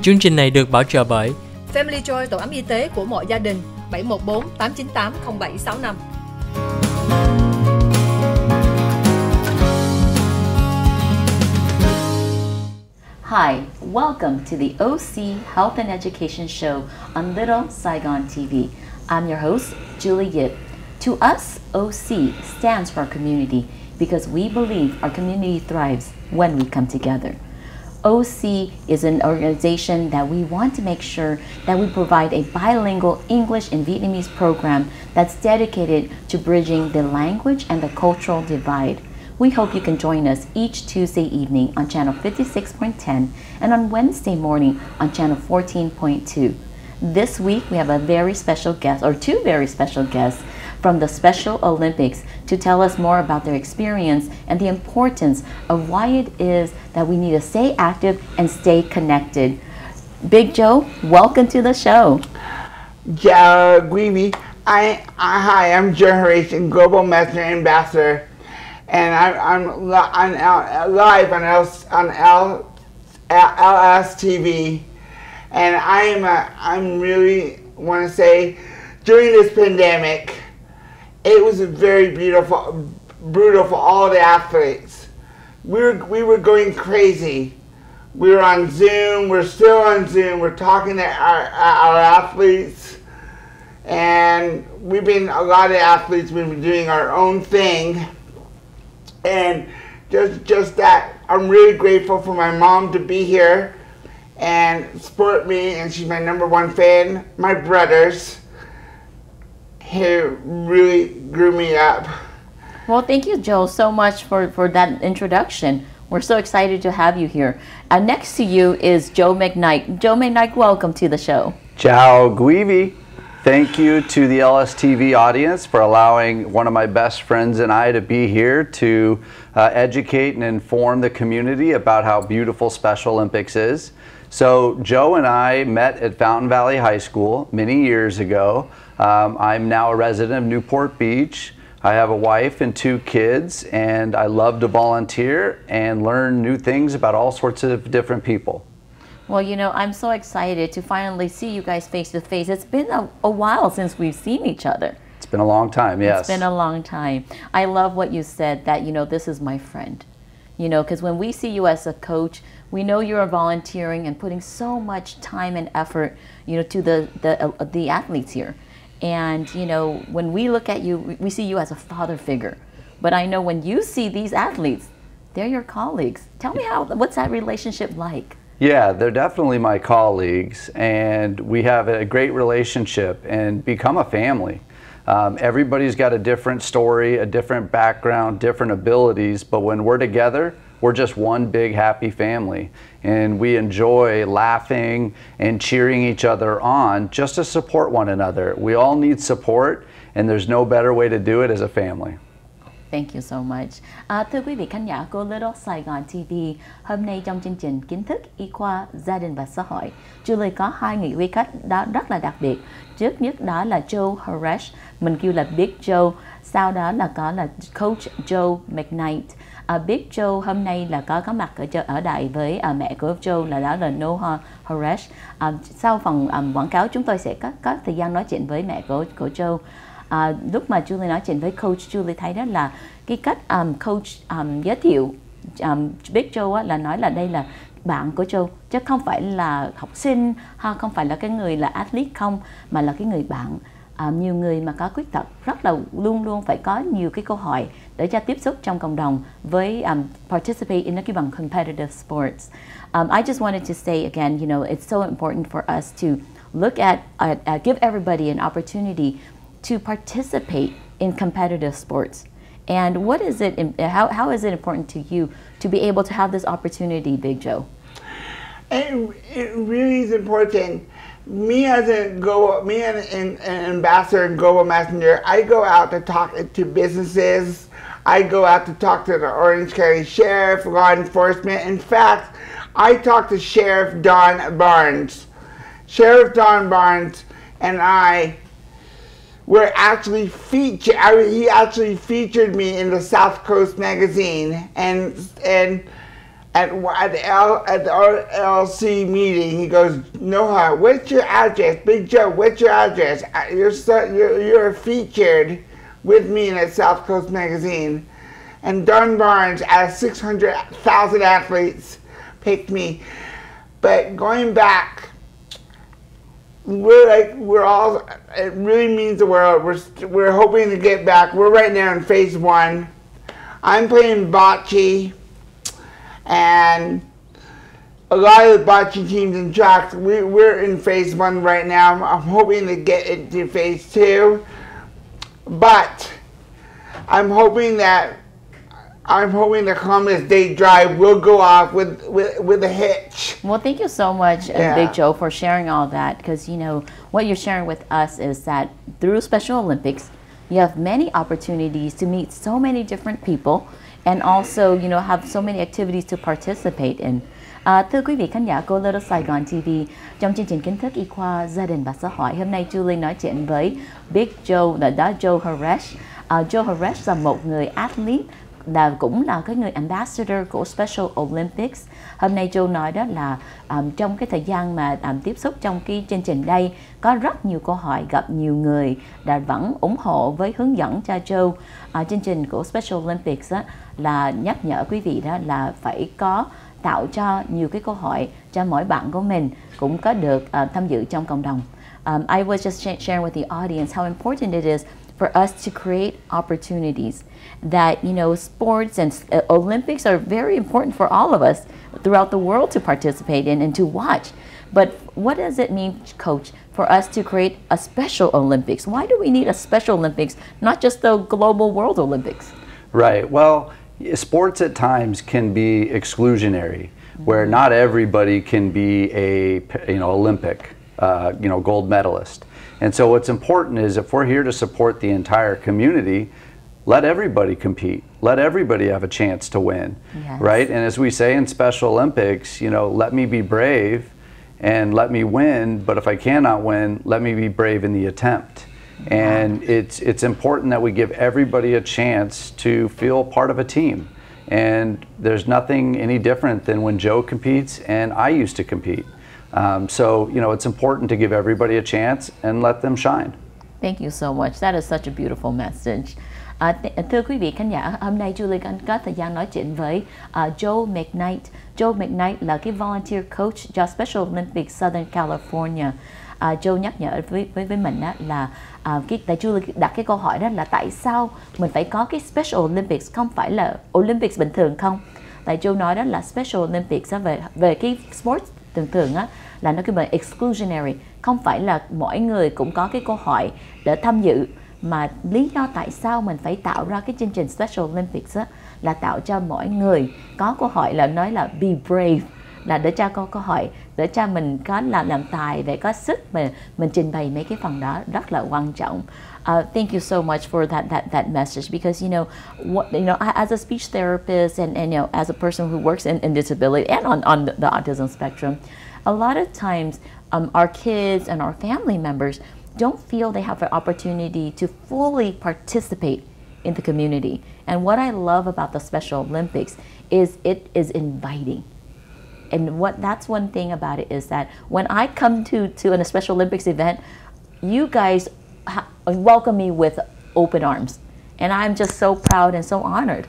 Chương trình này được bảo trợ bởi Family Joy, tổ ấm y tế của mọi gia đình, 714 898 0765. Hi, welcome to the OC Health and Education Show on Little Saigon TV. I'm your host, Julie Yip. To us, OC stands for community because we believe our community thrives when we come together. OC is an organization that we want to make sure that we provide a bilingual English and Vietnamese program that's dedicated to bridging the language and the cultural divide. We hope you can join us each Tuesday evening on channel 56.10 and on Wednesday morning on channel 14.2. This week we have a very special guest, or two very special guests from the Special Olympics to tell us more about their experience and the importance of why it is that we need to stay active and stay connected. Big Joe, welcome to the show. Chào quý vị. Hi, I'm Generation Global Messenger Ambassador, and I'm live on LS TV, and I'm really want to say during this pandemic, it was very brutal for all the athletes. We were going crazy. We were on Zoom. We're still on Zoom. We're talking to our athletes, and a lot of athletes, we've been doing our own thing, and just that. I'm really grateful for my mom to be here and support me, and she's my #1 fan. My brothers, who really grew me up. Well, thank you, Joe, so much for that introduction. We're so excited to have you here. Next to you is Joe McKnight. Joe McKnight, welcome to the show. Ciao, Guivi. Thank you to the LSTV audience for allowing one of my best friends and I to be here to educate and inform the community about how beautiful Special Olympics is. So Joe and I met at Fountain Valley High School many years ago. I'm now a resident of Newport Beach. I have a wife and 2 kids, and I love to volunteer and learn new things about all sorts of different people. Well, you know, I'm so excited to finally see you guys face to face. It's been a while since we've seen each other. It's been a long time, yes. It's been a long time. I love what you said, that, you know, this is my friend. You know, because when we see you as a coach, we know you're volunteering and putting so much time and effort, you know, to the athletes here. And, you know, when we look at you, we see you as a father figure. But I know when you see these athletes, they're your colleagues. Tell me what's that relationship like? Yeah, they're definitely my colleagues, and we have a great relationship and become a family. Everybody's got a different story, a different background, different abilities, but when we're together, we're just one big happy family, and we enjoy laughing and cheering each other on just to support one another. We all need support, and there's no better way to do it as a family. Thank you so much. Thưa quý vị khán giả của Little Saigon TV, hôm nay trong chương trình Kiến thức, Y khoa, Gia đình và Xã hội, Julie có 2 người quý khách đó rất là đặc biệt. Trước nhất đó là Joe Horesh, mình kêu là Big Joe. Sau đó là Coach Joe McKnight. Big Joe hôm nay là có mặt ở đại với mẹ của Joe đó là Noah Horesh. Sau phần quảng cáo chúng tôi sẽ có thời gian nói chuyện với mẹ của Joe. Lúc mà Julie nói chuyện với Coach, Julie thấy đó là cái cách Coach giới thiệu Big Joe là nói là đây là bạn của Joe, chứ không phải là học sinh hay không phải là cái người là athlete không, mà là cái người bạn. Nhiều người mà có khuyết tật rất là luôn luôn phải có nhiều cái câu hỏi để cho tiếp xúc trong cộng đồng với participate in cái bằng competitive sports. I just wanted to say again, you know, it's so important for us to look at give everybody an opportunity to participate in competitive sports. And what is it? How is it important to you to be able to have this opportunity, Big Joe? It really is important. Me as an ambassador and global messenger, I go out to talk to businesses. I go out to talk to the Orange County Sheriff, law enforcement. In fact, I talked to Sheriff Don Barnes. Sheriff Don Barnes and I were actually featured. He actually featured me in the South Coast magazine, and at the LLC meeting, he goes, Noah, what's your address? Big Joe, what's your address? You're featured with me in a South Coast magazine. And Don Barnes, out of 600,000 athletes, picked me. But going back, we're all, it really means the world. We're hoping to get back. We're right now in phase 1. I'm playing bocce, and a lot of the bocce teams and tracks, we're in phase 1 right now. I'm hoping to get into phase 2, but I'm hoping the Columbus Day Drive will go off with a hitch. Well, thank you so much, Big Joe, for sharing all that, because, you know, what you're sharing with us is that through Special Olympics, you have many opportunities to meet so many different people and also, you know, have so many activities to participate in. Thưa quý vị khán giả của Little Saigon TV, trong chương trình Kiến thức Y khoa Gia đình và Xã hội, hôm nay Julie nói chuyện với Big Joe, đó Joe Haresh. Joe Haresh là một người athlete, cũng là cái người ambassador của Special Olympics. Hôm nay Joe nói đó là trong cái thời gian mà tiếp xúc trong cái chương trình đây, có rất nhiều câu hỏi, gặp nhiều người đã vẫn ủng hộ với hướng dẫn cho Joe. Chương trình của Special Olympics đó, là nhắc nhở quý vị đó là phải có tạo cho nhiều cái câu hỏi cho mỗi bạn của mình cũng có được tham dự trong cộng đồng. I was just sharing with the audience how important it is for us to create opportunities that, you know, sports and Olympics are very important for all of us throughout the world to participate in and to watch. But what does it mean, Coach, for us to create a Special Olympics? Why do we need a Special Olympics, not just the global World Olympics? Right. Well, sports at times can be exclusionary, where not everybody can be a Olympic gold medalist. And so what's important is if we're here to support the entire community, let everybody compete. Let everybody have a chance to win, right? And as we say in Special Olympics, you know, let me be brave and let me win, but if I cannot win, let me be brave in the attempt. And it's important that we give everybody a chance to feel part of a team. And there's nothing any different than when Joe competes and I used to compete. So, you know, it's important to give everybody a chance and let them shine. Thank you so much. That is such a beautiful message. Thưa quý vị khán giả, hôm nay Julie có thời gian nói chuyện với Joe McKnight. Joe McKnight là cái volunteer coach cho Special Olympics Southern California. Joe nhắc nhở với mình đó là tại Julie đặt cái câu hỏi đó là tại sao mình phải có cái Special Olympics, không phải là Olympics bình thường không? Tại Joe nói đó là Special Olympics đó, về cái sports thường á, là nó cái về exclusionary, không phải là mỗi người cũng có cái câu hỏi để tham dự, mà lý do tại sao mình phải tạo ra cái chương trình Special Olympics á, là tạo cho mỗi người có câu hỏi, là nói là be brave, là để cho câu hỏi để cho mình có làm tài để có sức mà mình trình bày mấy cái phần đó rất là quan trọng. Thank you so much for that message, because you know as a speech therapist and you know as a person who works in disability and on the autism spectrum, a lot of times our kids and our family members don't feel they have an opportunity to fully participate in the community. And what I love about the Special Olympics is it is inviting. And that's one thing about it is that when I come to a Special Olympics event, you guys welcome me with open arms. And I'm just so proud and so honored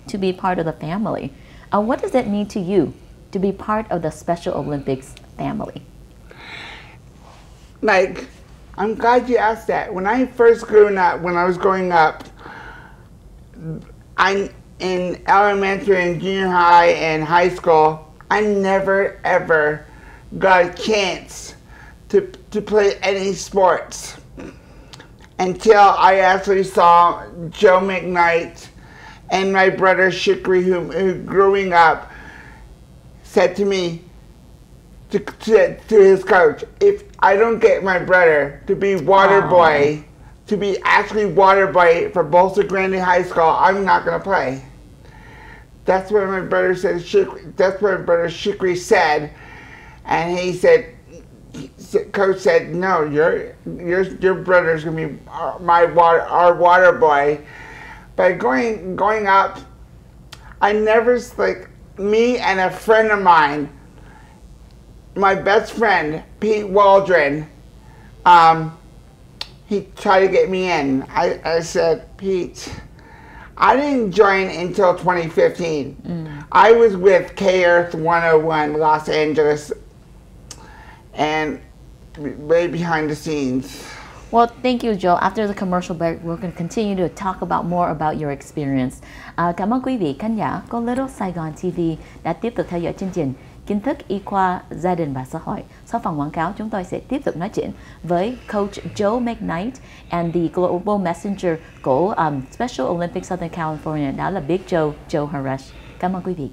to be part of the family. What does it mean to you to be part of the Special Olympics family? Like, I'm glad you asked that. When I first when I was growing up, in elementary and junior high and high school, I never ever got a chance to play any sports until I actually saw Joe McKnight and my brother Shikri, who growing up, said to me, to his coach, if I don't get my brother to be water boy, to be actually water boy for Bolsa Grande High School, I'm not going to play. That's what my brother said. That's what my brother Shikri said, and he said, Coach said, no, your brother's gonna be our water boy. But going up, I never me and a friend of mine, my best friend, Pete Waldron, he tried to get me in. I said, Pete, I didn't join until 2015. I was with K-Earth 101 Los Angeles and way behind the scenes. Well, thank you, Joe. After the commercial break, we're going to continue to talk about more about your experience. Cảm ơn quý vị khán giả của Little Saigon TV đã tiếp tục theo dõi chương trình Kiến thức y khoa, gia đình và xã hội. Sau phần quảng cáo, chúng tôi sẽ tiếp tục nói chuyện với Coach Joe McKnight and the Global Messenger của Special Olympics Southern California, đó là Big Joe Harash. Cảm ơn quý vị.